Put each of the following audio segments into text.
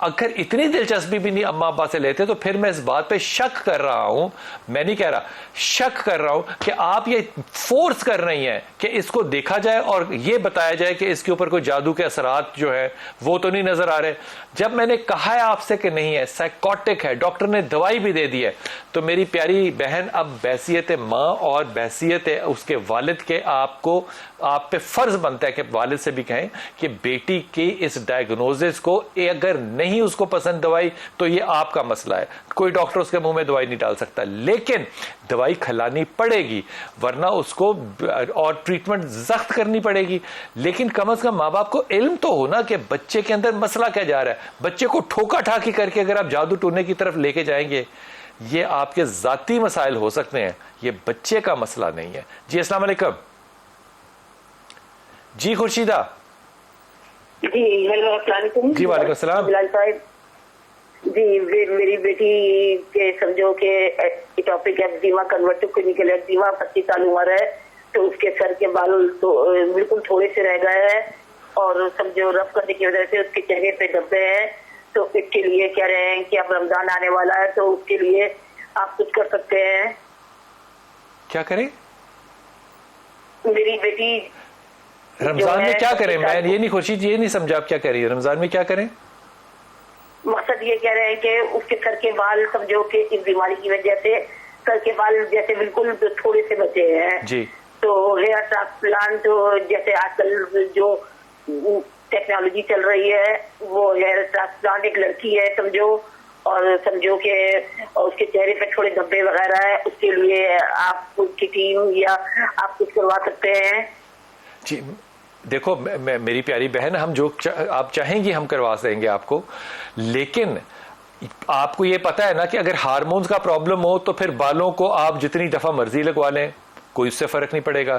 اگر اتنی دلچسپی بھی نہیں اماں ابا سے لیتے تو پھر میں اس بات پہ شک کر رہا ہوں, میں نہیں کہہ رہا, شک کر رہا ہوں کہ آپ یہ فورس کر رہی ہیں کہ اس کو دیکھا جائے اور یہ بتایا جائے کہ اس کے اوپر کوئی جادو کے اثرات جو ہے وہ تو نہیں نظر آ رہے. جب میں نے کہا ہے آپ سے کہ نہیں ہے, سائیکوٹک ہے, ڈاکٹر نے دوائی بھی دے دی ہے, تو میری پیاری بہن اب بحیثیت ماں اور بحیثیت اس کے والد کے آپ پہ فرض بنتا ہے کہ والد سے بھی کہیں کہ بیٹی کی اس ڈائیگنوزس کو اگر نہیں اس کو پسند دوائی تو یہ آپ کا مسئلہ ہے, کوئی ڈاکٹر اس کے منہ میں دوائی نہیں ڈال سکتا, لیکن دوائی کھلانی پڑے گی ورنہ اس کو اور ٹریٹمنٹ سخت کرنی پڑے گی. لیکن کم از کم ماں باپ کو علم تو ہو نا کہ بچے کے اندر مسئلہ کیا جا رہا ہے. بچے کو ٹھوکا ٹھاکی کر کے اگر آپ جادو ٹونے کی طرف لے کے جائیں گے, یہ آپ کے ذاتی مسائل ہو سکتے ہیں, یہ بچے کا مسئلہ نہیں ہے. جی السلام علیکم. جی خورشیدہ. جی ہیلو السلام علیکم. جی وعلیکم السلام. بلال صاحب جی میری بیٹی کے سمجھو کہ ایٹوپک eczema convert to clinical eczema 25 سال عمر ہے, تو اس کے سر کے بال تو بالکل تھوڑے سے رہ گئے ہیں اور سمجھو رف کرنے کی وجہ سے اس کے چہرے پہ دھبے ہیں. تو اس کے لیے کہہ رہے ہیں کہ اب رمضان آنے والا ہے تو اس کے لیے آپ کچھ کر سکتے ہیں. کیا کریں میری بیٹی رمضان میں کیا کریں؟ میں یہ نہیں خورشید یہ نہیں سمجھا آپ کیا کہہ رہی ہے. رمضان میں کیا کریں؟ مقصد یہ کہہ رہے ہیں کہ اس کے سر کے بال سمجھو کہ اس بیماری کی وجہ سے سر کے بال جیسے بالکل تھوڑے سے بچے ہیں. جی تو ہیئر ٹرانسپلانٹ جیسے آج کل جو ٹیکنالوجی چل رہی ہے وہ ہیئر ٹرانسپلانٹ, ایک لڑکی ہے سمجھو اور سمجھو کہ اس کے چہرے پہ تھوڑے دھبے وغیرہ ہے, اس کے لیے آپ کی ٹیم یا آپ کچھ کروا سکتے ہیں. جی دیکھو میری پیاری بہن, ہم جو آپ چاہیں گی ہم کروا دیں گے آپ کو, لیکن آپ کو یہ پتا ہے نا کہ اگر ہارمونز کا پرابلم ہو تو پھر بالوں کو آپ جتنی دفعہ مرضی لگوا لیں کوئی اس سے فرق نہیں پڑے گا.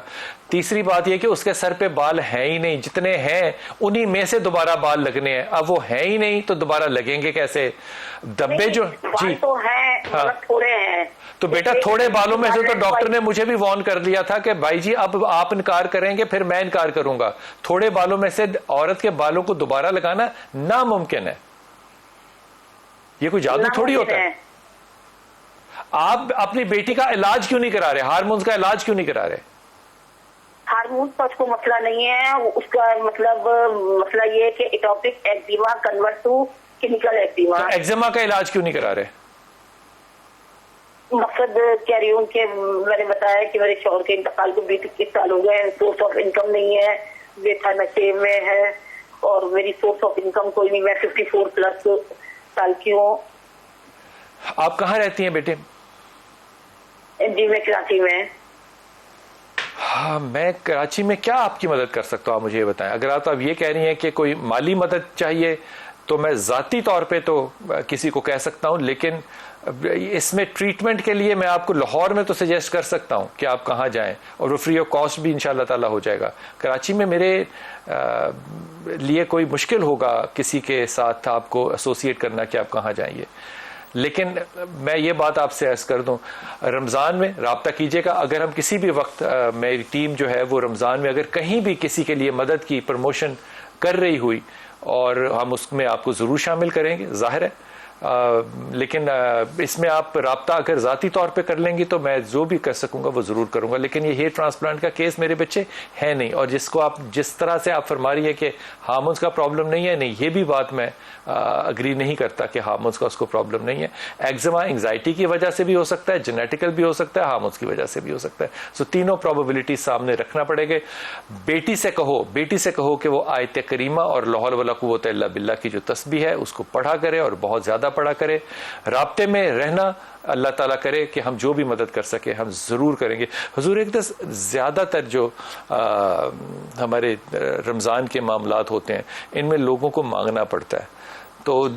تیسری بات یہ کہ اس کے سر پہ بال ہیں ہی نہیں, جتنے ہیں انہی میں سے دوبارہ بال لگنے ہیں. اب وہ ہیں ہی نہیں تو دوبارہ لگیں گے کیسے؟ دبے جو جی تو ہیں تھوڑے ہیں, تو بیٹا تھوڑے بالوں میں سے تو ڈاکٹر نے مجھے بھی وارن کر دیا تھا کہ بھائی جی اب آپ انکار کریں گے پھر میں انکار کروں گا. تھوڑے بالوں میں سے عورت کے بالوں کو دوبارہ لگانا ناممکن ہے. یہ کوئی جادو تھوڑی ہوتا ہے. آپ اپنی بیٹی کا علاج کیوں نہیں کرا رہے؟ ہارمونز کا علاج کیوں نہیں کرا رہے؟ ہارمونز کا اس کو مسئلہ نہیں ہے, اس کا مطلب مسئلہ یہ ہے کہ ایٹوپک eczema convert to clinical eczema. Eczema کا علاج کیوں نہیں کرا رہے؟ مقصد کہہ رہی ہوں کہ میں نے بتایا کہ میرے شوہر کے انتقال کو 20-21 سال ہو گئے, سورس آف انکم نہیں ہے, بیٹا نشے میں ہے اور میری سورس آف انکم کوئی نہیں. میں 54 پلس سال کی ہوں. آپ کہاں رہتی ہیں بیٹے؟ جی میں کراچی میں. ہاں میں کراچی میں کیا آپ کی مدد کر سکتا ہوں آپ مجھے یہ بتائیں. اگر آپ یہ کہہ رہی ہیں کہ کوئی مالی مدد چاہیے تو میں ذاتی طور پہ تو کسی کو کہہ سکتا ہوں, لیکن اس میں ٹریٹمنٹ کے لیے میں آپ کو لاہور میں تو سجیسٹ کر سکتا ہوں کہ آپ کہاں جائیں, اور وہ فری آف کاسٹ بھی انشاءاللہ تعالی ہو جائے گا. کراچی میں میرے لیے کوئی مشکل ہوگا کسی کے ساتھ آپ کو ایسوسیٹ کرنا کہ آپ کہاں جائیں. لیکن میں یہ بات آپ سے عرض کر دوں, رمضان میں رابطہ کیجیے گا. اگر ہم کسی بھی وقت میری ٹیم جو ہے وہ رمضان میں اگر کہیں بھی کسی کے لیے مدد کی پروموشن کر رہی ہوئی اور ہم اس میں آپ کو ضرور شامل کریں گے, ظاہر ہے. لیکن اس میں آپ رابطہ اگر ذاتی طور پہ کر لیں گی تو میں جو بھی کر سکوں گا وہ ضرور کروں گا. لیکن یہ ہیئر ٹرانسپلانٹ کا کیس میرے بچے ہے نہیں, اور جس کو آپ جس طرح سے آپ فرما رہی ہے کہ ہارمونز کا پرابلم نہیں ہے, نہیں, یہ بھی بات میں اگری نہیں کرتا کہ ہارمونز کا اس کو پرابلم نہیں ہے. ایگزیما انگزائٹی کی وجہ سے بھی ہو سکتا ہے, جینیٹیکل بھی ہو سکتا ہے, ہارمونز کی وجہ سے بھی ہو سکتا ہے. سو تینوں پروبیبلٹی سامنے رکھنا پڑے گا. بیٹی سے کہو کہ وہ آیت کریمہ اور لا حول ولا قوت الا باللہ کی جو تسبیح ہے اس کو پڑھا کرے اور بہت زیادہ پڑھا کرے. رابطے میں رہنا, اللہ تعالیٰ کرے کہ ہم جو بھی مدد کر سکے ہم ضرور کریں گے. حضور ایک زیادہ تر جو ہمارے رمضان کے معاملات ہوتے ہیں ان میں لوگوں کو مانگنا پڑتا ہے, تو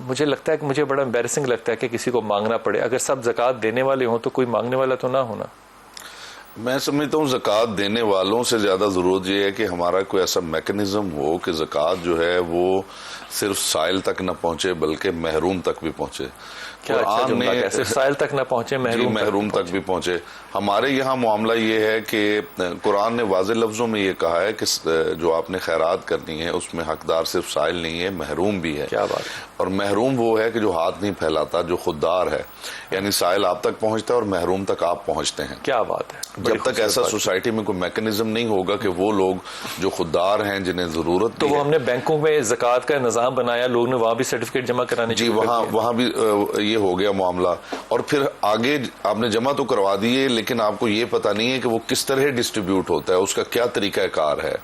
مجھے لگتا ہے کہ مجھے بڑا امبیرسنگ لگتا ہے کہ کسی کو مانگنا پڑے. اگر سب زکوٰۃ دینے والے ہوں تو کوئی مانگنے والا تو نہ ہونا. میں سمجھتا ہوں زکوٰۃ دینے والوں سے زیادہ ضرورت یہ ہے کہ ہمارا کوئی ایسا میکنزم ہو کہ زکوٰۃ جو ہے وہ صرف سائل تک نہ پہنچے بلکہ محروم تک بھی پہنچے. قرآن نے صرف سائل تک نہ پہنچے، محروم تک بھی پہنچے. ہمارے یہاں معاملہ یہ ہے کہ قرآن نے واضح لفظوں میں یہ کہا ہے کہ جو آپ نے خیرات کرنی ہے اس میں حقدار صرف سائل نہیں ہے، محروم بھی ہے. کیا بات. اور محروم وہ ہے کہ جو ہاتھ نہیں پھیلاتا، جو خوددار ہے، یعنی سائل آپ تک پہنچتا ہے اور محروم تک آپ پہنچتے ہیں. کیا بات ہے. جب تک ایسا سوسائٹی میں کوئی میکنزم نہیں ہوگا کہ وہ لوگ جو خوددار ہیں جنہیں ضرورت، تو وہ ہم نے بینکوں میں زکوٰۃ کا نظام بنایا، لوگ نے وہاں بھی سرٹیفکیٹ جمع کرانے. جی وہاں بھی یہ ہو گیا معاملہ. اور پھر آگے آپ نے جمع تو کروا دیے لیکن آپ کو یہ پتہ نہیں ہے کہ وہ کس طرح ڈسٹریبیوٹ ہوتا ہے، اس کا کیا طریقہ کار ہے.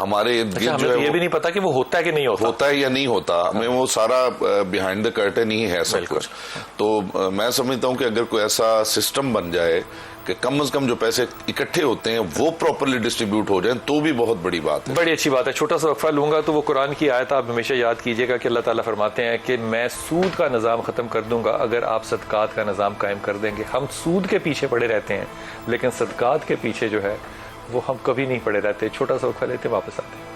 ہمارے ارد گرد جو ہے یہ بھی نہیں پتا کہ وہ ہوتا ہے کہ نہیں ہوتا ہے یا نہیں ہوتا. ہمیں وہ سارا بیہائنڈ دا کرٹن ہی ہے سب کچھ. تو میں سمجھتا ہوں کہ اگر کوئی ایسا سسٹم بن جائے کہ کم از کم جو پیسے اکٹھے ہوتے ہیں وہ پراپرلی ڈسٹریبیوٹ ہو جائیں تو بھی بہت بڑی بات ہے. بڑی اچھی بات ہے. چھوٹا سا وقفہ لوں گا تو وہ قرآن کی آیت آپ ہمیشہ یاد کیجئے گا کہ اللہ تعالیٰ فرماتے ہیں کہ میں سود کا نظام ختم کر دوں گا اگر آپ صدقات کا نظام قائم کر دیں گے. ہم سود کے پیچھے پڑے رہتے ہیں لیکن صدقات کے پیچھے جو ہے وہ ہم کبھی نہیں پڑے رہتے. چھوٹا سا وقفہ لیتے واپس آتے ہیں.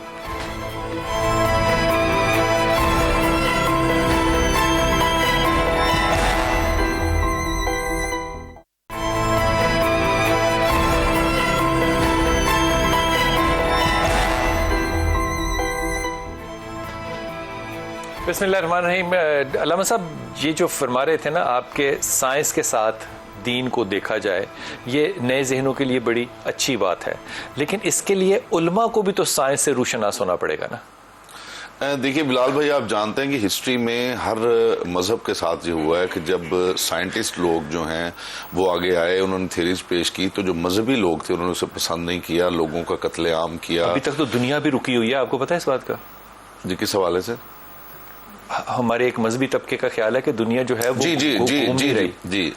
بسم اللہ الرحمن الرحیم. علامہ صاحب یہ جو فرما رہے تھے نا آپ کے سائنس کے ساتھ دین کو دیکھا جائے، یہ نئے ذہنوں کے لیے بڑی اچھی بات ہے، لیکن اس کے لیے علماء کو بھی تو سائنس سے روشناس ہونا پڑے گا نا. دیکھیے بلال بھائی، آپ جانتے ہیں کہ ہسٹری میں ہر مذہب کے ساتھ یہ ہوا ہے کہ جب سائنٹسٹ لوگ جو ہیں وہ آگے آئے، انہوں نے تھیریز پیش کی تو جو مذہبی لوگ تھے انہوں نے اسے پسند نہیں کیا، لوگوں کا قتل عام کیا. ابھی تک تو دنیا بھی رکی ہوئی ہے، آپ کو پتہ ہے اس بات کا؟ جی کس حوالے سے؟ ہمارے ایک مذہبی طبقے کا خیال ہے کہ دنیا جو ہے وہ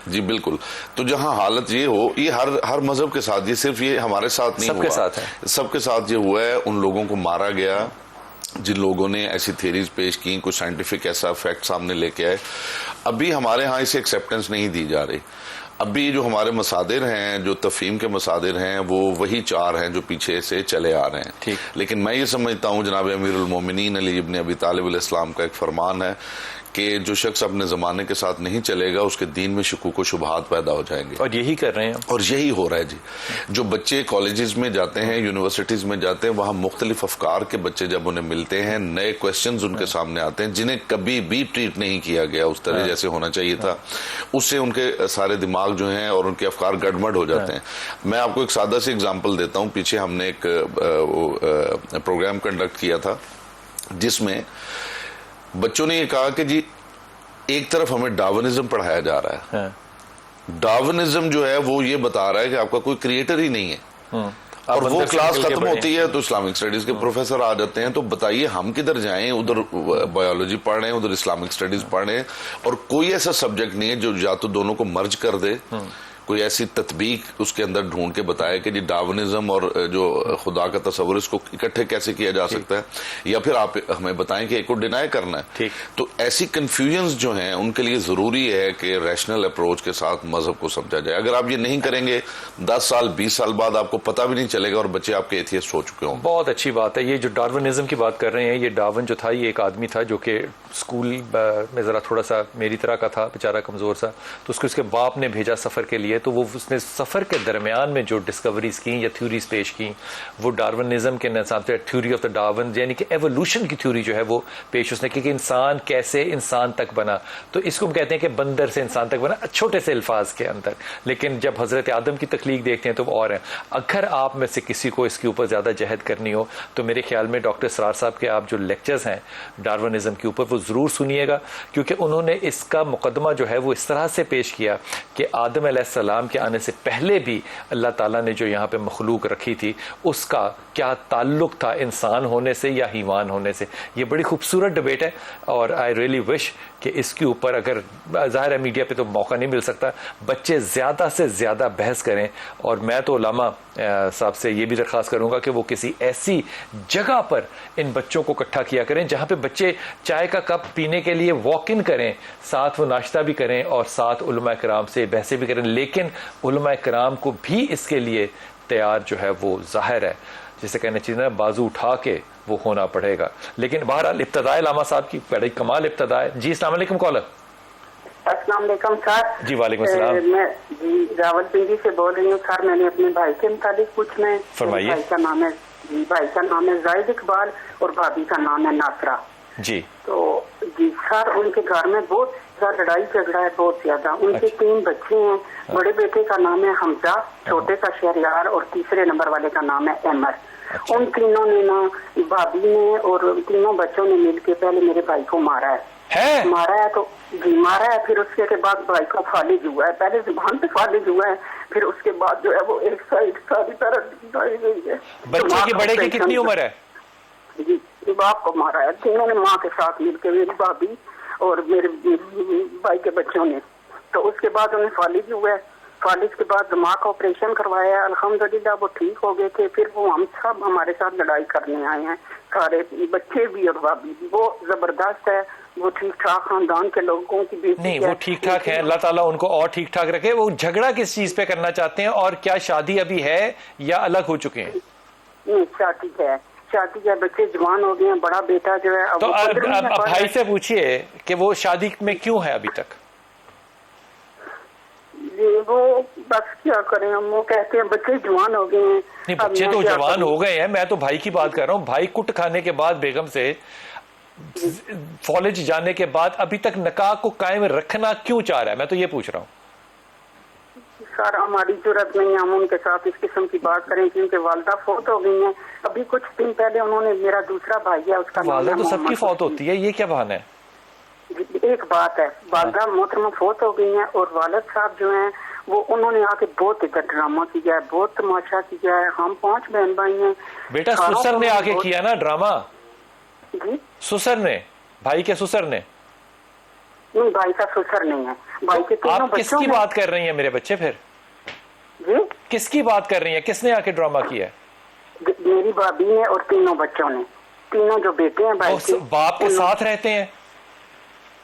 جی بالکل. تو جہاں حالت یہ ہو، یہ ہر مذہب کے ساتھ، یہ صرف یہ ہمارے ساتھ نہیں ہوا، سب کے ساتھ ہے. سب کے ساتھ یہ ہوا ہے. ان لوگوں کو مارا گیا جن لوگوں نے ایسی تھیریز پیش کی، کوئی سائنٹیفک ایسا فیکٹ سامنے لے کے آئے. ابھی ہمارے ہاں اسے ایکسیپٹنس نہیں دی جا رہی. ابھی جو ہمارے مصادر ہیں، جو تفہیم کے مصادر ہیں، وہ وہی چار ہیں جو پیچھے سے چلے آ رہے ہیں. لیکن میں یہ سمجھتا ہوں جناب امیر المومنین علی ابن ابی طالب علیہ السلام کا ایک فرمان ہے کہ جو شخص اپنے زمانے کے ساتھ نہیں چلے گا اس کے دین میں شکوک و شبہات پیدا ہو جائیں گے. اور یہی کر رہے ہیں، اور یہی ہو رہا ہے. جی جو بچے کالجز میں جاتے ہیں، یونیورسٹیز میں جاتے ہیں، وہاں مختلف افکار کے بچے جب انہیں ملتے ہیں، نئے کویسچنز ان کے سامنے آتے ہیں جنہیں کبھی بھی ٹریٹ نہیں کیا گیا اس طرح جیسے ہونا چاہیے تھا. اس سے ان کے سارے دماغ جو ہیں اور ان کے افکار گڑبڑ ہو جاتے ہیں. میں آپ کو ایک سادہ سی اگزامپل دیتا ہوں. پیچھے ہم نے ایک پروگرام کنڈکٹ کیا تھا جس میں بچوں نے یہ کہا کہ جی ایک طرف ہمیں ڈارونزم پڑھایا جا رہا ہے. ڈارونزم جو ہے وہ یہ بتا رہا ہے کہ آپ کا کوئی کریٹر ہی نہیں ہے. اور وہ کلاس ختم ہوتی ہے تو اسلامک اسٹڈیز کے پروفیسر آ جاتے ہیں. تو بتائیے ہم کدھر جائیں؟ ادھر بایولوجی پڑھ رہے ہیں، ادھر اسلامک اسٹڈیز پڑھ رہے ہیں، اور کوئی ایسا سبجیکٹ نہیں ہے جو یا تو دونوں کو مرج کر دے، کوئی ایسی تطبیق اس کے اندر ڈھونڈ کے بتائے کہ جی ڈارونزم اور جو خدا کا تصور اس کو اکٹھے کیسے کیا جا سکتا ہے، یا پھر آپ ہمیں بتائیں کہ ایک کو ڈینائی کرنا ہے. تو ایسی کنفیوژنز جو ہیں ان کے لیے ضروری ہے کہ ریشنل اپروچ کے ساتھ مذہب کو سمجھا جائے. اگر آپ یہ نہیں کریں گے 10 سال 20 سال بعد آپ کو پتہ بھی نہیں چلے گا اور بچے آپ کے ایتھیسٹ ہو چکے ہوں. بہت اچھی بات ہے. یہ جو ڈارونزم کی بات کر رہے ہیں، یہ ڈارون جو تھا یہ ایک آدمی تھا جو کہ اسکول میں ذرا تھوڑا سا میری طرح کا تھا، بیچارہ کمزور سا. تو اس کو اس کے باپ نے بھیجا سفر کے لیے. تو وہ اس نے سفر کے درمیان میں جو ڈسکوریز کی یا تھیوریز پیش کی وہ ڈارونزم کے نظام سے، تھیوری آف دا ڈارون، یعنی کہ ایوولوشن کی تھیوری جو ہے وہ پیش اس نے کی کہ انسان کیسے انسان تک بنا. تو اس کو ہم کہتے ہیں کہ بندر سے انسان تک بنا، چھوٹے سے الفاظ کے اندر. لیکن جب حضرت آدم کی تخلیق دیکھتے ہیں تو وہ اور ہیں. اگر آپ میں سے کسی کو اس کے اوپر زیادہ جہد کرنی ہو تو میرے خیال میں ڈاکٹر اسرار صاحب کے آپ جو لیکچرز ہیں ڈارونزم کے اوپر وہ ضرور سنیے گا، کیونکہ انہوں نے اس کا مقدمہ جو ہے وہ اس طرح سے پیش کیا کہ آدم علیہ السلام کے آنے سے پہلے بھی اللہ تعالیٰ نے جو یہاں پہ مخلوق رکھی تھی اس کا کیا تعلق تھا انسان ہونے سے یا حیوان ہونے سے. یہ بڑی خوبصورت ڈبیٹ ہے اور آئی ریئلی وش کہ اس کے اوپر، اگر ظاہر ہے میڈیا پہ تو موقع نہیں مل سکتا، بچے زیادہ سے زیادہ بحث کریں. اور میں تو علامہ صاحب سے یہ بھی درخواست کروں گا کہ وہ کسی ایسی جگہ پر ان بچوں کو اکٹھا کیا کریں جہاں پہ بچے چائے کا کپ پینے کے لیے واک ان کریں, ساتھ وہ ناشتہ بھی کریں اور ساتھ علماء کرام سے بحثیں بھی کریں, لیکن علماء کرام کو بھی اس کے لیے تیار جو ہے وہ ظاہر ہے, جسے کہنا چاہیے بازو اٹھا کے وہ ہونا پڑے گا. لیکن بہرحال ابتدا علامہ صاحب کی بڑی کمال ابتدا ہے. جی السلام علیکم کالر. السلام علیکم سر. جی وعلیکم السلام. میں جی راول پنڈی سے بول رہی ہوں سر. میں نے اپنے بھائی کے متعلق پوچھنا ہے. فرمائیے. بھائی کا نام ہے زاہد اقبال اور بھابھی کا نام ہے ناصرہ. جی تو جی سر ان کے گھر میں بہت زیادہ لڑائی جھگڑا ہے, بہت زیادہ. ان کے 3 بچے ہیں. بڑے بیٹے کا نام ہے حمزہ, چھوٹے کا شہریار اور تیسرے نمبر والے کا نام ہے احمد. ان تینوں نے نا, بھابھی نے اور تینوں بچوں نے مل کے پہلے میرے بھائی کو مارا ہے. تو جی مارا ہے. پھر اس کے بعد بھائی کو فالج ہوا ہے. پہلے زبان پہ فالج ہوا ہے, پھر اس کے بعد جو ہے وہ ایک سائڈ ساری طرح ڈائی گئی ہے. بچے کی بڑے کی کتنی عمر ہے؟ جی باپ کو مارا ہے. تینوں نے ماں کے ساتھ مل کے, میری بھابھی اور میرے بھائی کے بچوں نے. تو اس کے بعد انہیں فالج ہوا ہے. فالج کے بعد دماغ کا آپریشن کروایا ہے. الحمدللہ وہ ٹھیک ہو گئے تھے. پھر وہ ہم سب ہمارے ساتھ لڑائی کرنے آئے ہیں, سارے بچے بھی اور بھابھی بھی. وہ زبردست ہے, وہ ٹھیک ٹھاک خاندان کے لوگوں کی بیٹی نہیں, وہ ٹھیک ٹھاک ہے. اللہ تعالیٰ ان کو اور ٹھیک ٹھاک رکھے. وہ جھگڑا کس چیز پہ کرنا چاہتے ہیں, اور کیا شادی ابھی ہے یا الگ ہو چکے ہیں؟ نہیں شادی ہے, بچے جوان ہو گئے ہیں. بڑا بیٹا جو ہے تو اب بھائی سے پوچھئے کہ وہ شادی میں کیوں ہے ابھی تک؟ وہ بس کیا کریں ہم, وہ کہتے ہیں بچے جوان ہو گئے ہیں. نہیں بچے تو جوان ہو گئے ہیں, میں تو بھائی کی بات کر رہا ہوں. بھائی کٹ کھانے کے بعد بیگم سے فالج جانے کے بعد ابھی تک نکاح کو قائم رکھنا کیوں چاہ رہا ہے, میں تو یہ پوچھ رہا ہوں. سر ہماری ضرورت نہیں ہم ان کے ساتھ اس قسم کی بات کریں, کیونکہ والدہ فوت ہو گئی ہیں. ابھی کچھ دن پہلے انہوں نے, میرا دوسرا بھائی ہے اس کا والدہ تو سب کی فوت ہوتی ہے, یہ کیا بہانہ ہے؟ ایک بات ہے, والدہ محترمہ فوت ہو گئی ہیں اور والد صاحب جو ہیں وہ انہوں نے آ کے بہت ڈرامہ کیا ہے, بہت تماشا کیا ہے. ہم 5 بہن بھائی ہیں. بیٹا سسر نے آ کے کیا نا ڈرامہ. جی سسر نے, بھائی کے سسر نے. نہیں بھائی کا سسر نہیں ہے. بھائی کے تینوں آپ کس کی بات کر رہی ہیں میرے بچے؟ پھر جی کس کی بات کر رہی ہیں, کس نے آ کے ڈرامہ کیا ہے؟ میری بھابھی نے اور تینوں بچوں نے. تینوں جو بیٹے ہیں بھائی کے, باپ کے ساتھ رہتے ہیں؟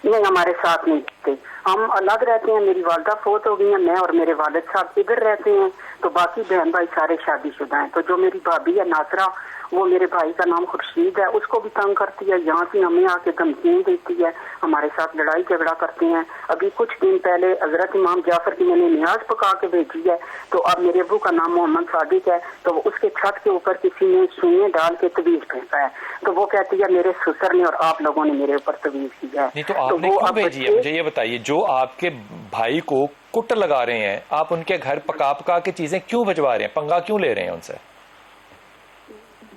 نہیں ہمارے ساتھ نہیں رہتے, ہم الگ رہتے ہیں. میری والدہ فوت ہو گئی ہیں, میں اور میرے والد صاحب ادھر رہتے ہیں. تو باقی بہن بھائی سارے شادی شدہ ہیں. تو جو میری بھابھی ہے ناصرہ, وہ میرے بھائی کا نام خورشید ہے, اس کو بھی تنگ کرتی ہے. یہاں سے ہمیں آ کے دھمکیاں دیتی ہے, ہمارے ساتھ لڑائی جھگڑا کرتے ہیں. ابھی کچھ دن پہلے حضرت امام جعفر کی میں نے نیاز پکا کے بھیجی ہے. تو اب میرے ابو کا نام محمد صادق ہے, تو اس کے چھت کے اوپر کسی نے سوئیں ڈال کے تویز پھینکا ہے. تو وہ کہتی ہے میرے سسر نے اور آپ لوگوں نے میرے اوپر تویز کی ہے. نہیں تو آپ نے کیوں بھیجی ہے؟ مجھے یہ بتائیے, جو آپ کے بھائی کو کٹ لگا رہے ہیں, آپ ان کے گھر پکا پکا کے چیزیں کیوں بھجوا رہے ہیں, پنگا کیوں لے رہے ہیں ان سے؟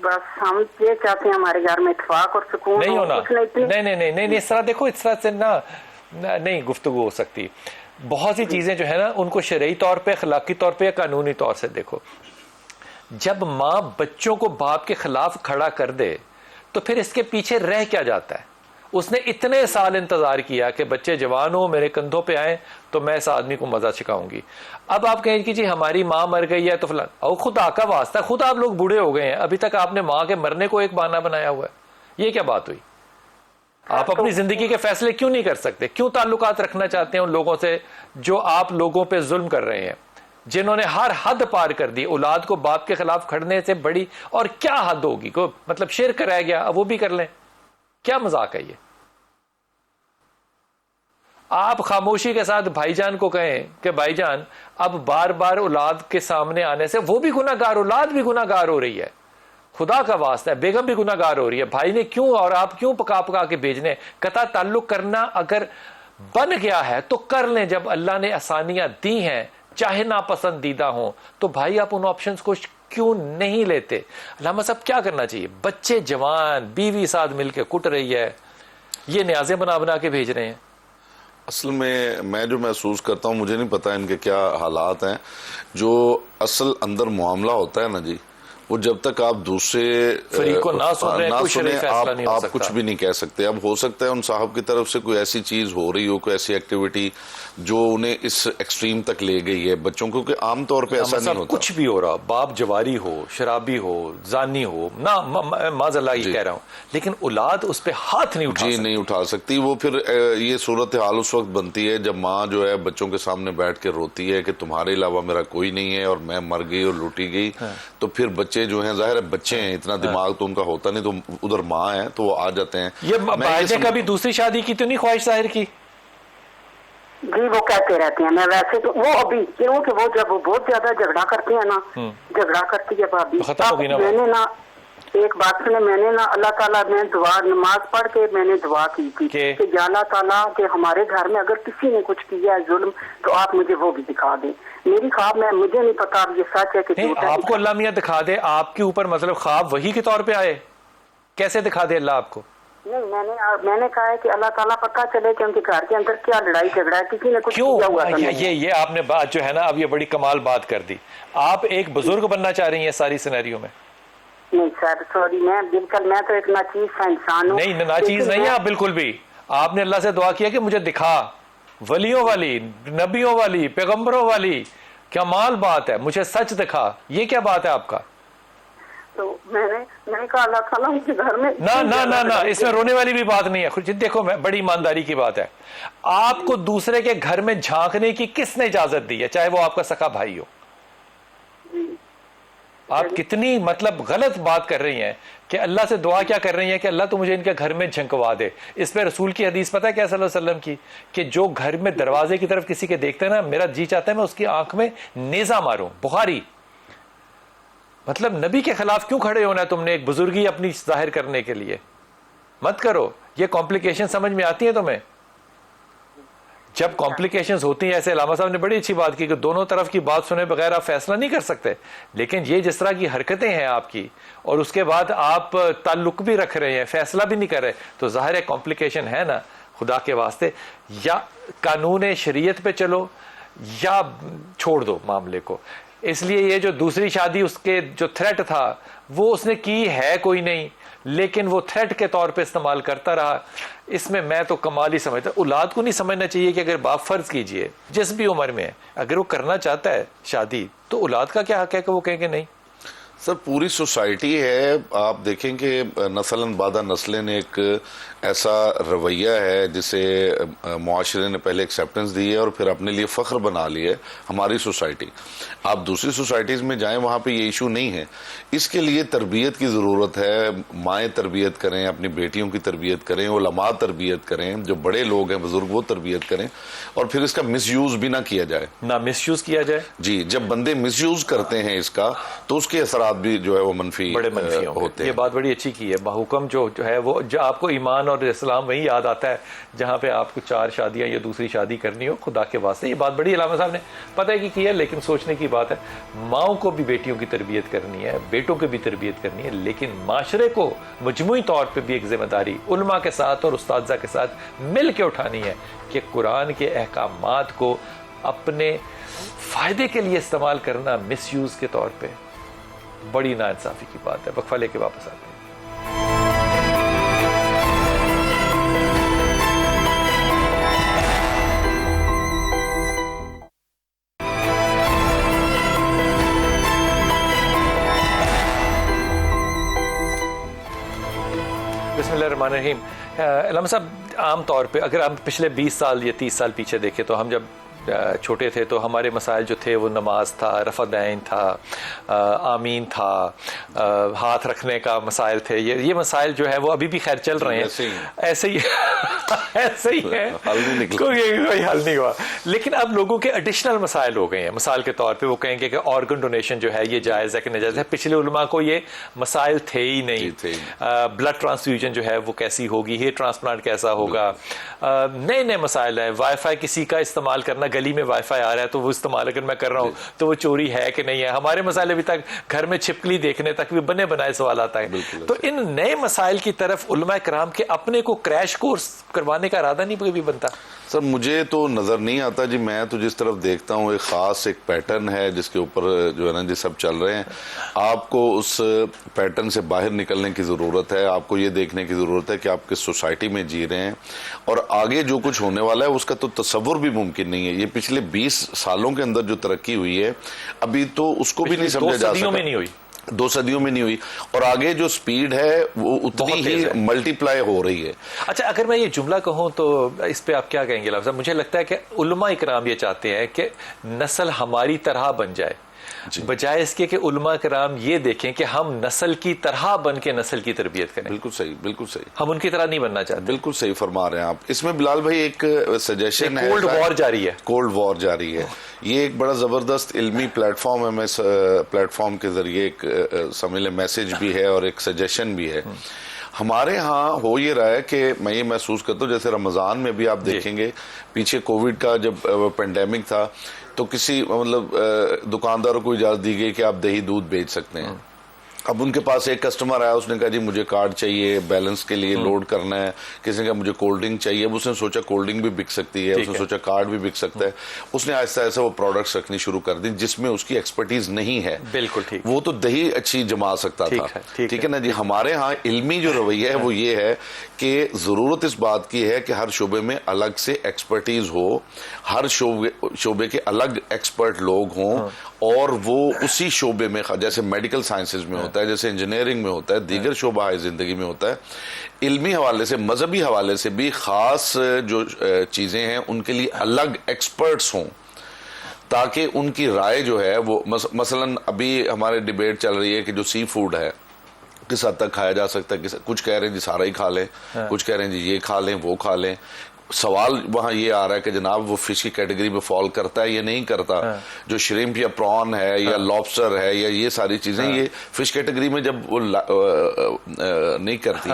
بس ہم یہ چاہتے ہیں ہمارے گھر میں اتفاق اور سکون نہیں ہونا. نہیں اس طرح دیکھو, اس طرح سے نہیں گفتگو ہو سکتی. بہت سی چیزیں جو ہے نا ان کو شرعی طور پہ, اخلاقی طور پہ یا قانونی طور سے دیکھو. جب ماں بچوں کو باپ کے خلاف کھڑا کر دے تو پھر اس کے پیچھے رہ کیا جاتا ہے؟ اس نے اتنے سال انتظار کیا کہ بچے جوان ہوں, میرے کندھوں پہ آئیں تو میں اس آدمی کو مزہ چکھاؤں گی. اب آپ کہیں کہ جی ہماری ماں مر گئی ہے تو فلان, او خدا کا واسطہ, خود آپ لوگ بوڑھے ہو گئے ہیں, ابھی تک آپ نے ماں کے مرنے کو ایک بہانہ بنایا ہوا ہے. یہ کیا بات ہوئی؟ آپ اپنی زندگی کے فیصلے کیوں نہیں کر سکتے؟ کیوں تعلقات رکھنا چاہتے ہیں ان لوگوں سے جو آپ لوگوں پہ ظلم کر رہے ہیں, جنہوں نے ہر حد پار کر دی؟ اولاد کو باپ کے خلاف کھڑنے سے بڑی اور کیا حد ہوگی؟ کو مطلب شرک رہ گیا, اب وہ بھی کر لیں. کیا مذاق ہے یہ؟ آپ خاموشی کے ساتھ بھائی جان کو کہیں کہ بھائی جان اب بار بار اولاد کے سامنے آنے سے وہ بھی گناہ گار, اولاد بھی گناہ گار ہو رہی ہے. خدا کا واسطہ ہے, بیگم بھی گناہ گار ہو رہی ہے. بھائی نے کیوں اور آپ کیوں پکا پکا کے بھیجنے؟ قطع تعلق کرنا اگر بن گیا ہے تو کر لیں. جب اللہ نے آسانیاں دی ہیں, چاہے ناپسندیدہ ہوں, تو بھائی آپ ان آپشنز کو کیوں نہیں لیتے؟ علامہ صاحب کیا کرنا چاہیے؟ بچے جوان, بیوی ساتھ مل کے کٹ رہی ہے, یہ نیازیں بنا بنا کے بھیج رہے ہیں. اصل میں جو محسوس کرتا ہوں, مجھے نہیں پتا ان کے کیا حالات ہیں, جو اصل اندر معاملہ ہوتا ہے نا جی, وہ جب تک آپ دوسرے فریق کو نہ سنیں کوئی شرعی فیصلہ نہیں ہو آپ سکتا. کچھ بھی نہیں کہہ سکتے. اب ہو سکتا ہے ان صاحب کی طرف سے کوئی ایسی چیز ہو رہی ہو, کوئی ایسی ایکٹیویٹی جو انہیں اس ایکسٹریم تک لے گئی ہے بچوں کو, کہ عام طور پہ ایسا نہیں ہوتا. کچھ بھی ہو رہا, باپ جواری ہو, شرابی ہو, زانی ہو, نہ معاذ اللہ یہ کہہ رہا ہوں, لیکن اولاد اس پہ ہاتھ نہیں اٹھا جی سکتی. نہیں اٹھا سکتی. وہ پھر یہ صورتحال اس وقت بنتی ہے جب ماں جو ہے بچوں کے سامنے بیٹھ کے روتی ہے کہ تمہارے علاوہ میرا کوئی نہیں ہے اور میں مر گئی اور لوٹی گئی. تو پھر بچے جو ہیں, ظاہر ہے بچے ہیں, اتنا دماغ تو ان کا ہوتا نہیں, تو ادھر ماں ہے تو وہ آ جاتے ہیں. یہ باعث نے کبھی دوسری شادی کی تو نہیں خواہش ظاہر کی؟ جی وہ کہتے رہتے ہیں. میں ویسے تو وہ ابھی کیوں کہ وہ جب وہ بہت زیادہ جھگڑا کرتے ہیں نا, جھگڑا کرتی ہے بھابھی, ختم ہو گئی نا میں نے نا ایک بات سنے, میں نے نا اللہ تعالیٰ میں دعا نماز پڑھ کے میں نے دعا کی تھی کہ یا اللہ تعالیٰ کہ ہمارے گھر میں اگر کسی نے کچھ کیا ہے ظلم تو آپ مجھے وہ بھی دکھا دیں. میری خواب میں مجھے نہیں پتا اب یہ سچ ہے کہ جھوٹ ہے. آپ کو اللہ میاں دکھا دے, آپ کے اوپر مطلب خواب وہی کے طور پہ آئے, کیسے دکھا دے اللہ آپ کو؟ نہیں, میں نے کہا ہے کہ اللہ تعالیٰ پتہ چلے کہ ان کے گھر کے اندر کیا لڑائی جھگڑا ہے, کسی نے کچھ کیا ہوا تھا. یہ آپ نے بات جو ہے نا اب یہ بڑی کمال بات کر دی. آپ ایک بزرگ بننا چاہ رہی ہیں ساری سینیریو میں؟ نہیں سر سوری, میں بالکل, میں تو ایک ناچیز سا انسان ہوں. نہیں ناچیز نہیں ہے آپ بالکل بھی. آپ نے اللہ سے دعا کیا کہ مجھے دکھا, ولیوں والی, نبیوں والی, پیغمبروں والی, کمال بات ہے, مجھے سچ دکھا. یہ کیا بات ہے آپ کا؟ تو میں نے کہا اللہ تعالیٰ ان کے گھر میں نہ اس میں رونے والی بھی بات نہیں ہے. دیکھو میں بڑی ایمانداری کی بات ہے, آپ کو دوسرے کے گھر میں جھانکنے کی کس نے اجازت دی ہے, چاہے وہ آپ کا سکا بھائی ہو؟ آپ کتنی مطلب غلط بات کر رہی ہیں کہ اللہ سے دعا کیا کر رہی ہیں کہ اللہ تو مجھے ان کے گھر میں جھنکوا دے. اس پہ رسول کی حدیث پتہ ہے کیا صلی اللہ علیہ وسلم کی, کہ جو گھر میں دروازے کی طرف کسی کے دیکھتے ہیں نا, میرا جی چاہتا ہے میں اس کی آنکھ میں نیزہ ماروں. بخاری. مطلب نبی کے خلاف کیوں کھڑے ہونا ہے تم نے ایک بزرگی اپنی ظاہر کرنے کے لیے؟ مت کرو. یہ کمپلیکیشن سمجھ میں آتی ہیں تمہیں؟ جب کمپلیکیشنز ہوتی ہیں, ایسے علامہ صاحب نے بڑی اچھی بات کی کہ دونوں طرف کی بات سنے بغیر آپ فیصلہ نہیں کر سکتے, لیکن یہ جس طرح کی حرکتیں ہیں آپ کی اور اس کے بعد آپ تعلق بھی رکھ رہے ہیں, فیصلہ بھی نہیں کر رہے, تو ظاہر ہے کمپلیکیشن ہے نا. خدا کے واسطے یا قانون شریعت پہ چلو یا چھوڑ دو معاملے کو. اس لیے یہ جو دوسری شادی, اس کے جو تھریٹ تھا وہ اس نے کی ہے کوئی نہیں, لیکن وہ تھریٹ کے طور پہ استعمال کرتا رہا. اس میں تو کمال ہی سمجھتا. اولاد کو نہیں سمجھنا چاہیے کہ اگر باپ فرض کیجئے جس بھی عمر میں ہے, اگر وہ کرنا چاہتا ہے شادی, تو اولاد کا کیا حق ہے کہ وہ کہیں کہ نہیں؟ سر پوری سوسائٹی ہے, آپ دیکھیں کہ نسلاً بعد نسلیں ایک ایسا رویہ ہے جسے معاشرے نے پہلے ایکسیپٹنس دی ہے اور پھر اپنے لیے فخر بنا لی ہے ہماری سوسائٹی. آپ دوسری سوسائٹیز میں جائیں, وہاں پہ یہ ایشو نہیں ہے. اس کے لیے تربیت کی ضرورت ہے. مائیں تربیت کریں, اپنی بیٹیوں کی تربیت کریں, علماء تربیت کریں, جو بڑے لوگ ہیں بزرگ وہ تربیت کریں, اور پھر اس کا مس یوز بھی نہ کیا جائے. نہ مس یوز کیا جائے. جی, جب بندے مس یوز کرتے ہیں اس کا تو اس کے اثرات بھی جو ہے وہ منفی ہوتے ہیں. یہ بات بڑی اچھی کی ہے. حکم جو ہے وہ جو آپ کو ایمان اور اسلام وہی یاد آتا ہے جہاں پہ آپ کو 4 شادیاں یا دوسری شادی کرنی ہو. خدا کے واسطے یہ بات بڑی علامہ صاحب نے پتہ ہے کہ کی ہے, لیکن سوچنے کی بات ہے. ماؤں کو بھی بیٹیوں کی تربیت کرنی ہے, بیٹوں کی بھی تربیت کرنی ہے, لیکن معاشرے کو مجموعی طور پہ بھی ایک ذمہ داری علماء کے ساتھ اور اساتذہ کے ساتھ مل کے اٹھانی ہے کہ قرآن کے احکامات کو اپنے فائدے کے لیے استعمال کرنا مس یوز کے طور پہ بڑی ناانصافی کی بات ہے. وقفہ لے کے واپس آتے ہیں. بسم اللہ الرحمن الرحیم. علامہ صاحب, عام طور پہ اگر ہم پچھلے 20 سال یا 30 سال پیچھے دیکھیں تو ہم جب چھوٹے تھے تو ہمارے مسائل جو تھے وہ نماز تھا, رفع دین تھا, آمین تھا, ہاتھ رکھنے کا مسائل تھے. یہ مسائل جو ہے وہ ابھی بھی خیر چل رہے ہیں, ایسے ہی ہے, کوئی حل نہیں ہوا. لیکن اب لوگوں کے ایڈیشنل مسائل ہو گئے ہیں. مثال کے طور پہ وہ کہیں گے کہ آرگن ڈونیشن جو ہے یہ جائز ہے کہ ناجائز ہے. پچھلے علماء کو یہ مسائل تھے ہی نہیں. بلڈ ٹرانسفیوژن جو ہے وہ کیسی ہوگی, ہیئر ٹرانسپلانٹ کیسا ہوگا, نئے مسائل ہیں. وائی فائی کسی کا استعمال کرنا, گلی میں وائی فائی آ رہا ہے تو وہ استعمال اگر میں کر رہا ہوں تو وہ چوری ہے کہ نہیں ہے. ہمارے مسائل ابھی تک گھر میں چھپکلی دیکھنے تک بھی بنے بنائے سوال آتا ہے. تو ان نئے مسائل کی طرف علماء کرام کے اپنے کو کریش کورس کروانے کا ارادہ نہیں بھی بنتا. سر مجھے تو نظر نہیں آتا جی، میں تو جس طرف دیکھتا ہوں ایک خاص ایک پیٹرن ہے جس کے اوپر جو ہے نا جی سب چل رہے ہیں. آپ کو اس پیٹرن سے باہر نکلنے کی ضرورت ہے. آپ کو یہ دیکھنے کی ضرورت ہے کہ آپ کس سوسائٹی میں جی رہے ہیں اور آگے جو کچھ ہونے والا ہے اس کا تو تصور بھی ممکن نہیں ہے. یہ پچھلے 20 سالوں کے اندر جو ترقی ہوئی ہے ابھی تو اس کو بھی نہیں سمجھا جا سکتا. 2 صدیوں میں نہیں ہوئی. 2 صدیوں میں نہیں ہوئی اور آگے جو سپیڈ ہے وہ اتنی ہی ملٹی پلائی ہو رہی ہے. اچھا اگر میں یہ جملہ کہوں تو اس پہ آپ کیا کہیں گے لفظ؟ مجھے لگتا ہے کہ علماء اکرام یہ چاہتے ہیں کہ نسل ہماری طرح بن جائے بجائے اس کے کہ علماء کرام یہ دیکھیں کہ ہم نسل کی طرح بن کے نسل کی تربیت کریں. بالکل صحیح، بالکل صحیح. ہم ان کی طرح نہیں بننا چاہتے. بالکل صحیح فرما رہے ہیں آپ. اس میں بلال بھائی ایک سجیشن ہے. کولڈ وار جاری ہے. کولڈ وار جاری ہے. یہ ایک بڑا زبردست علمی پلیٹ فارم ہے. میں پلیٹ فارم کے ذریعے ایک سمجھ لیں میسج بھی ہے اور ایک سجیشن بھی ہے. ہمارے ہاں ہو یہ رہا ہے کہ میں یہ محسوس کرتا ہوں جیسے رمضان میں بھی آپ دیکھیں گے پیچھے کووڈ کا جب پینڈیمک تھا تو کسی مطلب دکانداروں کو اجازت دی گئی کہ آپ دہی دودھ بیچ سکتے ہیں. اب ان کے پاس ایک کسٹمر آیا، اس نے کہا جی مجھے کارڈ چاہیے بیلنس کے لیے لوڈ کرنا ہے. کسی نے کہا مجھے کولڈ ڈرنک چاہیے. اب اس نے سوچا کولڈ ڈرنک بھی بک سکتی ہے، اس نے سوچا کارڈ بھی بک سکتا ہے. اس نے آہستہ آہستہ وہ پروڈکٹس رکھنی شروع کر دی جس میں اس کی ایکسپرٹیز نہیں ہے. بالکل ٹھیک. وہ تو دہی اچھی جما سکتا تھا. ٹھیک ہے نا جی. ہمارے ہاں علمی جو رویہ ہے وہ یہ ہے کہ ضرورت اس بات کی ہے کہ ہر شعبے میں الگ سے ایکسپرٹیز ہو، ہر شعبے کے الگ ایکسپرٹ لوگ ہوں اور وہ اسی شعبے میں جیسے میڈیکل سائنسز میں ہوتا ہے، جیسے انجینئرنگ میں ہوتا ہے، دیگر شعبہ زندگی میں ہوتا ہے، علمی حوالے سے مذہبی حوالے سے بھی خاص جو چیزیں ہیں ان کے لیے الگ ایکسپرٹس ہوں تاکہ ان کی رائے جو ہے وہ مثلا ابھی ہمارے ڈیبیٹ چل رہی ہے کہ جو سی فوڈ ہے کس حد تک کھایا جا سکتا ہے. کچھ کہہ رہے ہیں جی سارا ہی کھا لیں، کچھ کہہ رہے ہیں جی یہ کھا لیں وہ کھا لیں. سوال وہاں یہ آ رہا ہے کہ جناب وہ فش کی کیٹیگری میں فال کرتا ہے یا نہیں کرتا. جو شریمپ یا پران ہے یا لابسٹر ہے یا یہ ساری چیزیں یہ فش کیٹیگری میں جب وہ نہیں کرتی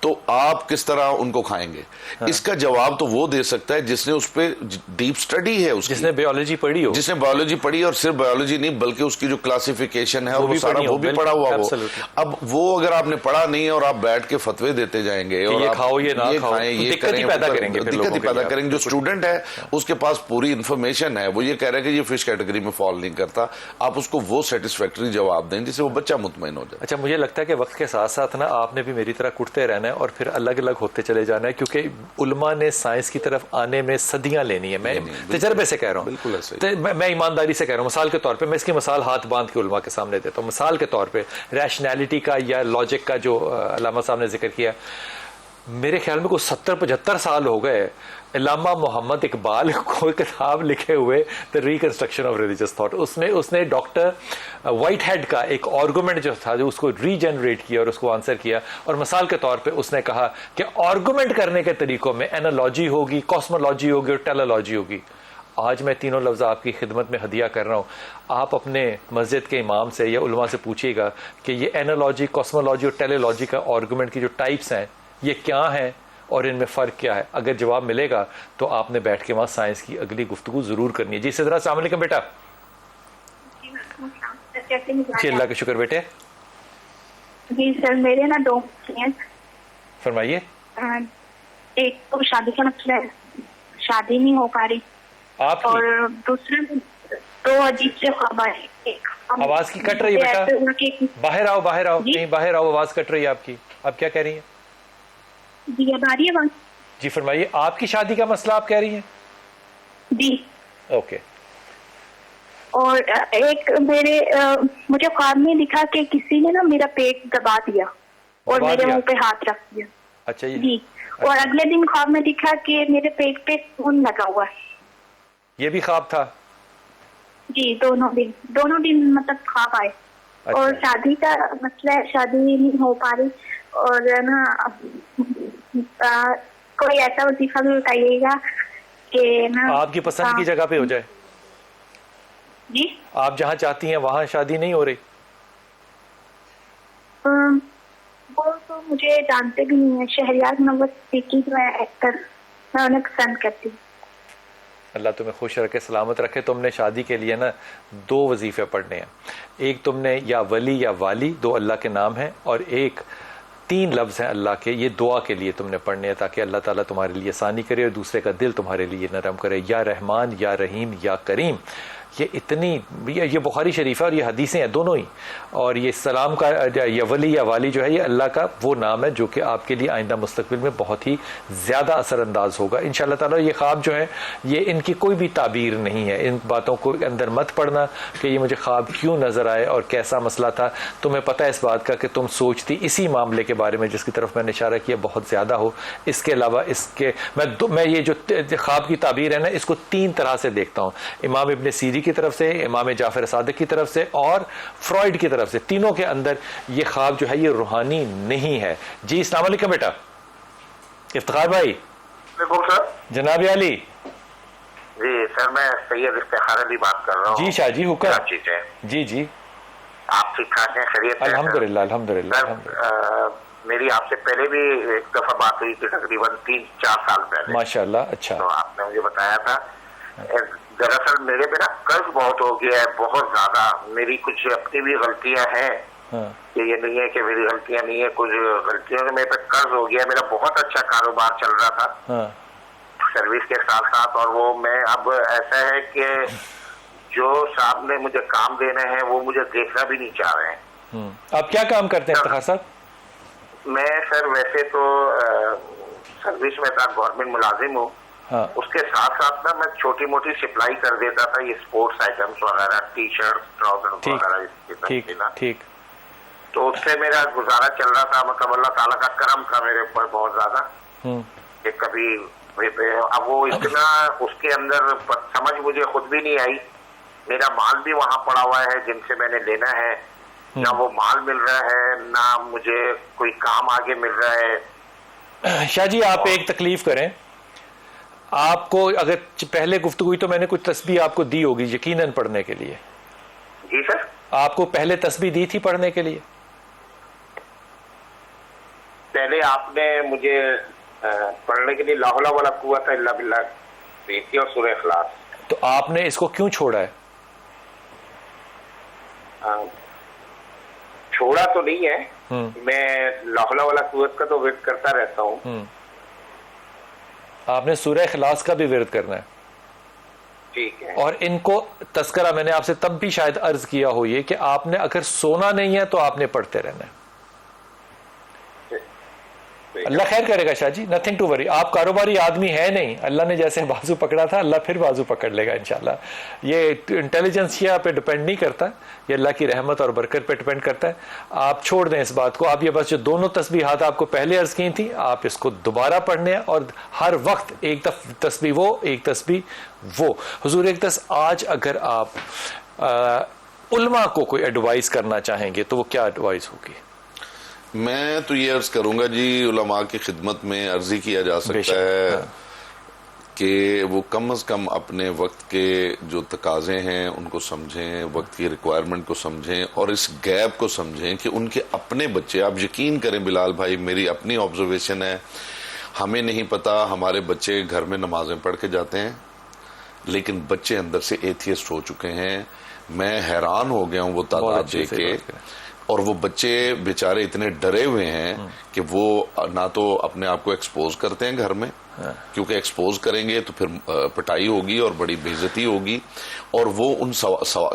تو آپ کس طرح ان کو کھائیں گے؟ اس کا جواب تو وہ دے سکتا ہے جس نے اس پہ ڈیپ سٹڈی ہے، جس نے بیولوجی پڑھی ہو، جس نے بیولوجی پڑھی اور صرف بیولوجی نہیں بلکہ اس کی جو کلاسیفیکیشن ہے وہ سارا وہ بھی پڑھا ہوا ہو. اب وہ اگر آپ نے پڑھا نہیں اور آپ بیٹھ کے فتوے دیتے جائیں گے اور یہ کھاؤ یہ نہ کھاؤ، دقت ہی پیدا کریں گے. جو اسٹوڈنٹ ہے اس کے پاس پوری انفارمیشن ہے، وہ یہ کہہ رہا ہے کہ یہ فش کیٹیگری میں فال نہیں کرتا. آپ اس کو وہ سیٹسفیکٹری جواب دیں جس سے وہ بچہ مطمئن ہو جائے. اچھا مجھے لگتا ہے کہ وقت کے ساتھ ساتھ نا آپ نے بھی میری طرح کٹتے رہنا ہے اور پھر الگ الگ ہوتے چلے جانا ہے کیونکہ علماء نے سائنس کی طرف آنے میں صدیاں لینی ہے. میں تجربے سے کہہ رہا ہوں، بالکل ایسے میں ایمانداری سے کہہ رہا ہوں. مثال کے طور پہ میں اس کی مثال ہاتھ باندھ کے علماء کے سامنے دیتا ہوں. مثال کے طور پہ ریشنیلٹی کا یا لاجک کا جو علامہ صاحب نے ذکر کیا، میرے خیال میں کوئی 70-75 سال ہو گئے علامہ محمد اقبال کو کتاب لکھے ہوئے The Reconstruction of Religious Thought. اس نے ڈاکٹر وائٹ ہیڈ کا ایک آرگومنٹ جو تھا جو اس کو ری جنریٹ کیا اور اس کو آنسر کیا. اور مثال کے طور پہ اس نے کہا کہ آرگومنٹ کرنے کے طریقوں میں اینالوجی ہوگی، کاسمولوجی ہوگی اور ٹیلولوجی ہوگی. آج میں تینوں لفظ آپ کی خدمت میں ہدیہ کر رہا ہوں. آپ اپنے مسجد کے امام سے یا علماء سے پوچھیے گا کہ یہ اینالوجی، کاسمولوجی اور ٹیلولوجی کا آرگومنٹ کی جو ٹائپس ہیں یہ کیا ہیں اور ان میں فرق کیا ہے. اگر جواب ملے گا تو آپ نے بیٹھ کے وہاں سائنس کی اگلی گفتگو ضرور کرنی ہے. جی سدرا السلام علیکم بیٹا. جی اللہ کا شکر بیٹے. جی سر میرے نا 2 ہیں. فرمائیے. ایک تو شادی کا مسئلہ ہے، شادی نہیں ہو پا رہی آپ اور دوسرے 2 عجیب سے خواب آئے. آواز کی کٹ رہی ہے بیٹا، باہر آؤ کہیں باہر آؤ، آواز کٹ رہی ہے آپ کی. آپ کیا کہہ رہی ہیں؟ جی اب آ رہی ہے بات؟ جی فرمائیے. آپ کی شادی کا مسئلہ آپ کہہ رہی ہیں؟ جی اوکے. اور ایک مجھے خواب میں دکھا کہ کسی نے نا میرا پیٹ دبا دیا اور میرے منہ پہ ہاتھ رکھ دیا. اچھا جی. اور اگلے دن خواب میں دکھا کہ میرے پیٹ پہ خون لگا ہوا ہے. یہ بھی خواب تھا؟ جی دونوں دن مطلب خواب آئے. اور شادی کا مسئلہ ہے، شادی نہیں ہو پا رہی اور نا کوئی ایسا وظیفہ بھی بتائیے گا کہ نا آپ کی پسند کی جگہ پہ ہو جائے. جی آپ جہاں چاہتی ہیں وہاں شادی نہیں ہو رہی؟ وہ تو مجھے جانتے بھی نہیں ہیں. شہریار منور صدیقی جو ہے ایکٹر، میں انہیں پسند کرتی ہوں. اللہ تمہیں خوش رکھے، سلامت رکھے. تم نے شادی کے لیے نا 2 وظیفے پڑھنے ہیں. ایک تم نے یا ولی یا والی، 2 اللہ کے نام ہیں، اور ایک 3 لفظ ہیں اللہ کے, یہ دعا کے لیے تم نے پڑھنے ہیں تاکہ اللہ تعالیٰ تمہارے لیے آسانی کرے اور دوسرے کا دل تمہارے لیے نرم کرے. یا رحمان, یا رحیم, یا کریم. یہ بخاری شریف ہے اور یہ حدیثیں ہیں دونوں ہی. اور یہ سلام کا یا ولی یا والی جو ہے یہ اللہ کا وہ نام ہے جو کہ آپ کے لیے آئندہ مستقبل میں بہت ہی زیادہ اثر انداز ہوگا انشاءاللہ تعالی. یہ خواب جو ہے یہ ان کی کوئی بھی تعبیر نہیں ہے, ان باتوں کو اندر مت پڑنا کہ یہ مجھے خواب کیوں نظر آئے اور کیسا مسئلہ تھا. تمہیں پتہ ہے اس بات کا کہ تم سوچتی اسی معاملے کے بارے میں جس کی طرف میں نے اشارہ کیا بہت زیادہ ہو. اس کے علاوہ اس کے میں یہ جو خواب کی تعبیر ہے نا اس کو 3 طرح سے دیکھتا ہوں, امام ابن سیری کی طرف سے, امام جعفر صادق کی طرف سے اور فرائڈ کی طرف سے. تینوں کے اندر یہ خواب جو ہے یہ روحانی نہیں ہے. جی السلام علیکم بیٹا افتخار بھائی. سر جناب علی. جی سر میں سید افتخار علی بات کر رہا ہوں. جی شاہ جی حکم. کراچی سے. جی جی آپ ٹھیک ٹھاک ہیں, خیریت سے؟ الحمدللہ الحمدللہ. میری آپ سے پہلے بھی ایک دفعہ بات ہوئی تھی تقریباً 3-4 سال پہلے. ماشاءاللہ. اچھا. تو آپ نے مجھے بتایا تھا. دراصل میرے پہ نا قرض بہت ہو گیا ہے, بہت زیادہ. میری کچھ اپنی بھی غلطیاں ہیں کہ یہ نہیں ہے کہ میری غلطیاں نہیں ہے, کچھ غلطیوں سے میرے پہ قرض ہو گیا. میرا بہت اچھا کاروبار چل رہا تھا سروس کے ساتھ ساتھ, اور وہ میں اب ایسا ہے کہ جو صاحب نے مجھے کام دینے ہیں وہ مجھے دیکھنا بھی نہیں چاہ رہے ہیں. آپ کیا کام کرتے ہیں افتخار صاحب؟ میں سر ویسے تو سروس میں تھا, گورنمنٹ ملازم ہوں. اس کے ساتھ ساتھ نا میں چھوٹی موٹی سپلائی کر دیتا تھا, یہ اسپورٹس آئٹمس وغیرہ, ٹی شرٹ, ٹراؤزر وغیرہ. ٹھیک. تو اس سے میرا گزارا چل رہا تھا. مطلب اللہ تعالیٰ کا کرم تھا میرے اوپر بہت زیادہ کہ کبھی اب وہ اتنا اس کے اندر سمجھ مجھے خود بھی نہیں آئی. میرا مال بھی وہاں پڑا ہوا ہے جن سے میں نے لینا ہے, نہ وہ مال مل رہا ہے نہ مجھے کوئی کام آگے مل رہا ہے. شاہ جی آپ ایک تکلیف کریں, آپ کو اگر پہلے گفتگو ہوئی تو میں نے کچھ تسبیح آپ کو دی ہوگی یقیناً پڑھنے کے لیے. جی سر. آپ کو پہلے تسبیح دی تھی پڑھنے کے لیے؟ پہلے آپ نے مجھے پڑھنے کے لیے لا حول ولا قوت الا باللہ دی تھی اور سورہ اخلاص. تو آپ نے اس کو کیوں چھوڑا ہے؟ چھوڑا تو نہیں ہے, میں لا حول ولا قوت کا تو ورد کرتا رہتا ہوں. آپ نے سورہ اخلاص کا بھی ورد کرنا ہے. ٹھیک ہے. اور ان کو تذکرہ میں نے آپ سے تب بھی شاید عرض کیا ہو یہ کہ آپ نے اگر سونا نہیں ہے تو آپ نے پڑھتے رہنا ہے. اللہ خیر کرے گا شاہ جی, نتھنگ ٹو وری. آپ کاروباری آدمی ہے نہیں, اللہ نے جیسے بازو پکڑا تھا اللہ پھر بازو پکڑ لے گا انشاءاللہ. یہ انٹیلیجنس یہ آپ پہ ڈپینڈ نہیں کرتا, یہ اللہ کی رحمت اور برکت پہ ڈپینڈ کرتا ہے. آپ چھوڑ دیں اس بات کو. آپ یہ بس جو دونوں تسبیحات آپ کو پہلے عرض کی تھی آپ اس کو دوبارہ پڑھنے ہیں, اور ہر وقت ایک تسبیح وہ ایک تسبیح وہ. حضور ایک دس آج اگر آپ علماء کو کوئی ایڈوائز کرنا چاہیں گے تو وہ کیا ایڈوائز ہوگی؟ میں تو یہ عرض کروں گا جی, علماء کی خدمت میں عرضی کیا جا سکتا ہے کہ وہ کم از کم اپنے وقت کے جو تقاضے ہیں ان کو سمجھیں, وقت کی ریکوائرمنٹ کو سمجھیں اور اس گیپ کو سمجھیں کہ ان کے اپنے بچے, آپ یقین کریں بلال بھائی میری اپنی آبزرویشن ہے, ہمیں نہیں پتا ہمارے بچے گھر میں نمازیں پڑھ کے جاتے ہیں لیکن بچے اندر سے ایتھیسٹ ہو چکے ہیں. میں حیران ہو گیا ہوں وہ تعداد دیکھ کے, اور وہ بچے بیچارے اتنے ڈرے ہوئے ہیں کہ وہ نہ تو اپنے آپ کو ایکسپوز کرتے ہیں گھر میں, کیونکہ ایکسپوز کریں گے تو پھر پٹائی ہوگی اور بڑی بے عزتی ہوگی. اور وہ ان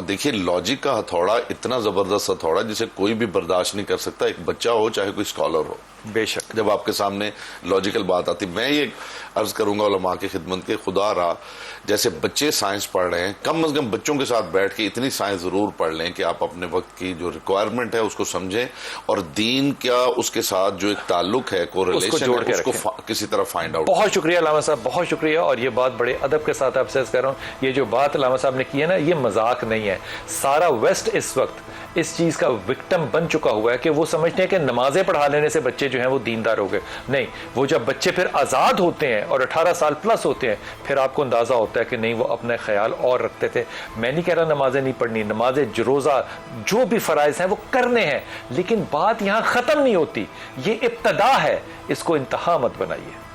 دیکھیے لاجک کا ہتھوڑا اتنا زبردست ہتھوڑا جسے کوئی بھی برداشت نہیں کر سکتا, ایک بچہ ہو چاہے کوئی اسکالر ہو. بے شک جب آپ کے سامنے لاجیکل بات آتی, میں یہ عرض کروں گا علماء کی خدمت کے, خدا را جیسے بچے سائنس پڑھ رہے ہیں کم از کم بچوں کے ساتھ بیٹھ کے اتنی سائنس ضرور پڑھ لیں کہ آپ اپنے وقت کی جو ریکوائرمنٹ ہے اس کو سمجھیں, اور دین کیا اس کے ساتھ جو ایک تعلق ہے کوریلیشن ہے اس کو کسی طرح فائنڈ آؤٹ. بہت شکریہ علامہ صاحب, بہت شکریہ. اور یہ بات بڑے ادب کے ساتھ آپ سے عرض کر رہا ہوں, یہ جو بات علامہ صاحب نے کی ہے نا یہ مذاق نہیں ہے. سارا ویسٹ اس وقت اس چیز کا وکٹم بن چکا ہوا ہے کہ وہ سمجھتے ہیں کہ نمازیں پڑھا لینے سے بچے جو ہیں وہ دیندار ہو گئے. نہیں, وہ جب بچے پھر آزاد ہوتے ہیں اور 18 سال پلس ہوتے ہیں پھر آپ کو اندازہ ہوتا ہے کہ نہیں وہ اپنا خیال اور رکھتے تھے. میں نہیں کہہ رہا نمازیں نہیں پڑھنی, نمازیں روزہ جو بھی فرائض ہیں وہ کرنے ہیں, لیکن بات یہاں ختم نہیں ہوتی. یہ ابتدا ہے, اس کو انتہا مت بنائیے.